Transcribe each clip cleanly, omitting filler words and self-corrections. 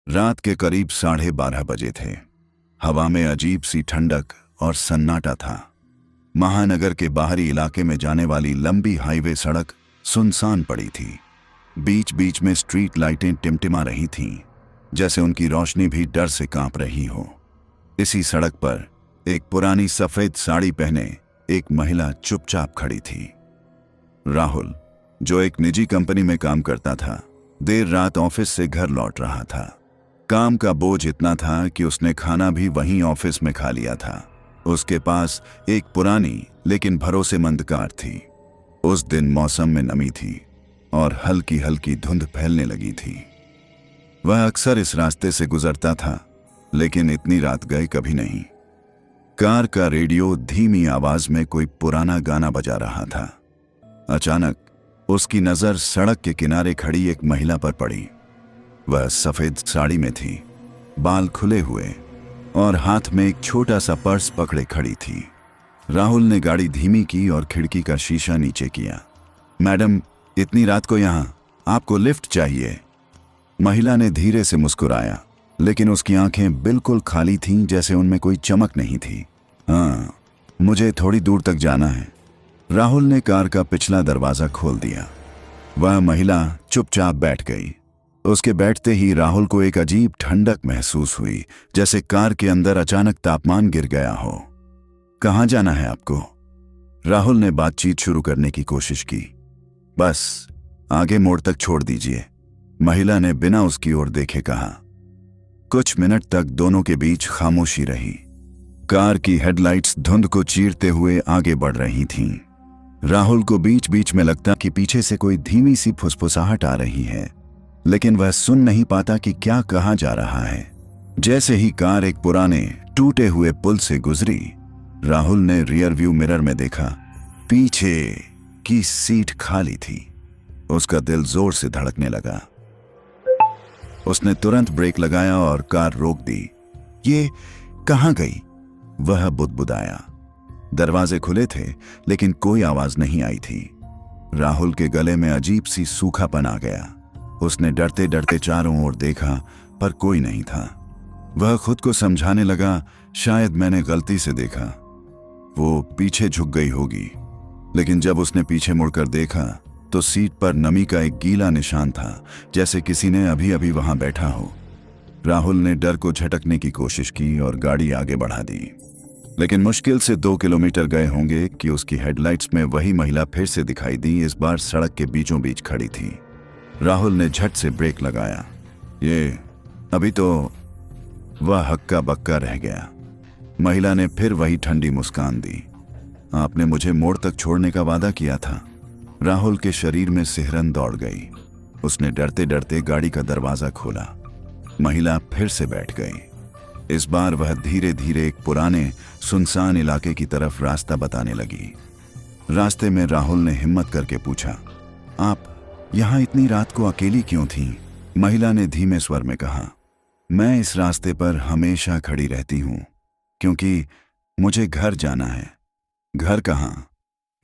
रात के करीब 12:30 बजे थे। हवा में अजीब सी ठंडक और सन्नाटा था। महानगर के बाहरी इलाके में जाने वाली लंबी हाईवे सड़क सुनसान पड़ी थी। बीच बीच में स्ट्रीट लाइटें टिमटिमा रही थीं, जैसे उनकी रोशनी भी डर से कांप रही हो। इसी सड़क पर एक पुरानी सफेद साड़ी पहने एक महिला चुपचाप खड़ी थी। राहुल, जो एक निजी कंपनी में काम करता था, देर रात ऑफिस से घर लौट रहा था। काम का बोझ इतना था कि उसने खाना भी वहीं ऑफिस में खा लिया था। उसके पास एक पुरानी लेकिन भरोसेमंद कार थी। उस दिन मौसम में नमी थी और हल्की हल्की धुंध फैलने लगी थी। वह अक्सर इस रास्ते से गुजरता था, लेकिन इतनी रात गए कभी नहीं। कार का रेडियो धीमी आवाज में कोई पुराना गाना बजा रहा था। अचानक उसकी नजर सड़क के किनारे खड़ी एक महिला पर पड़ी। वह सफेद साड़ी में थी, बाल खुले हुए और हाथ में एक छोटा सा पर्स पकड़े खड़ी थी। राहुल ने गाड़ी धीमी की और खिड़की का शीशा नीचे किया। मैडम, इतनी रात को यहां, आपको लिफ्ट चाहिए। महिला ने धीरे से मुस्कुराया, लेकिन उसकी आंखें बिल्कुल खाली थीं, जैसे उनमें कोई चमक नहीं थी। हाँ, मुझे थोड़ी दूर तक जाना है। राहुल ने कार का पिछला दरवाजा खोल दिया। वह महिला चुपचाप बैठ गई। उसके बैठते ही राहुल को एक अजीब ठंडक महसूस हुई, जैसे कार के अंदर अचानक तापमान गिर गया हो। कहाँ जाना है आपको? राहुल ने बातचीत शुरू करने की कोशिश की। बस आगे मोड़ तक छोड़ दीजिए, महिला ने बिना उसकी ओर देखे कहा। कुछ मिनट तक दोनों के बीच खामोशी रही। कार की हेडलाइट्स धुंध को चीरते हुए आगे बढ़ रही थीं। राहुल को बीच बीच में लगता कि पीछे से कोई धीमी सी फुसफुसाहट आ रही है, लेकिन वह सुन नहीं पाता कि क्या कहा जा रहा है। जैसे ही कार एक पुराने टूटे हुए पुल से गुजरी, राहुल ने रियर व्यू मिरर में देखा। पीछे की सीट खाली थी। उसका दिल जोर से धड़कने लगा। उसने तुरंत ब्रेक लगाया और कार रोक दी। ये कहां गई? वह बुदबुदाया। दरवाजे खुले थे, लेकिन कोई आवाज नहीं आई थी। राहुल के गले में अजीब सी सूखापन आ गया। उसने डरते डरते चारों ओर देखा, पर कोई नहीं था। वह खुद को समझाने लगा, शायद मैंने गलती से देखा। वो पीछे झुक गई होगी। लेकिन जब उसने पीछे मुड़कर देखा तो सीट पर नमी का एक गीला निशान था, जैसे किसी ने अभी अभी वहां बैठा हो। राहुल ने डर को झटकने की कोशिश की और गाड़ी आगे बढ़ा दी। लेकिन मुश्किल से 2 किलोमीटर गए होंगे कि उसकी हेडलाइट्स में वही महिला फिर से दिखाई दी। इस बार सड़क के बीचों बीच खड़ी थी। राहुल ने झट से ब्रेक लगाया। ये अभी तो वह हक्का बक्का रह गया। महिला ने फिर वही ठंडी मुस्कान दी। आपने मुझे मोड़ तक छोड़ने का वादा किया था। राहुल के शरीर में सिहरन दौड़ गई। उसने डरते डरते गाड़ी का दरवाजा खोला। महिला फिर से बैठ गई। इस बार वह धीरे धीरे एक पुराने सुनसान इलाके की तरफ रास्ता बताने लगी। रास्ते में राहुल ने हिम्मत करके पूछा, आप यहां इतनी रात को अकेली क्यों थीं? महिला ने धीमे स्वर में कहा, मैं इस रास्ते पर हमेशा खड़ी रहती हूं, क्योंकि मुझे घर जाना है। घर कहां?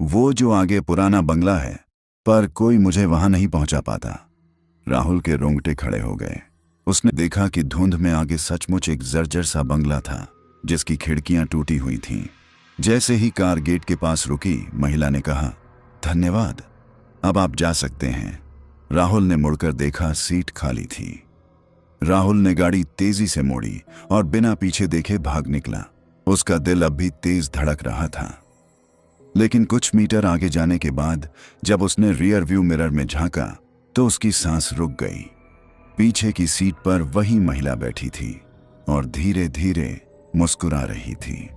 वो जो आगे पुराना बंगला है, पर कोई मुझे वहां नहीं पहुंचा पाता। राहुल के रोंगटे खड़े हो गए। उसने देखा कि धुंध में आगे सचमुच एक जर्जर सा बंगला था, जिसकी खिड़कियां टूटी हुई थीं। जैसे ही कार गेट के पास रुकी, महिला ने कहा, धन्यवाद, अब आप जा सकते हैं। राहुल ने मुड़कर देखा, सीट खाली थी। राहुल ने गाड़ी तेजी से मोड़ी और बिना पीछे देखे भाग निकला। उसका दिल अब भी तेज धड़क रहा था। लेकिन कुछ मीटर आगे जाने के बाद जब उसने रियर व्यू मिरर में झांका तो उसकी सांस रुक गई। पीछे की सीट पर वही महिला बैठी थी और धीरे धीरे मुस्कुरा रही थी।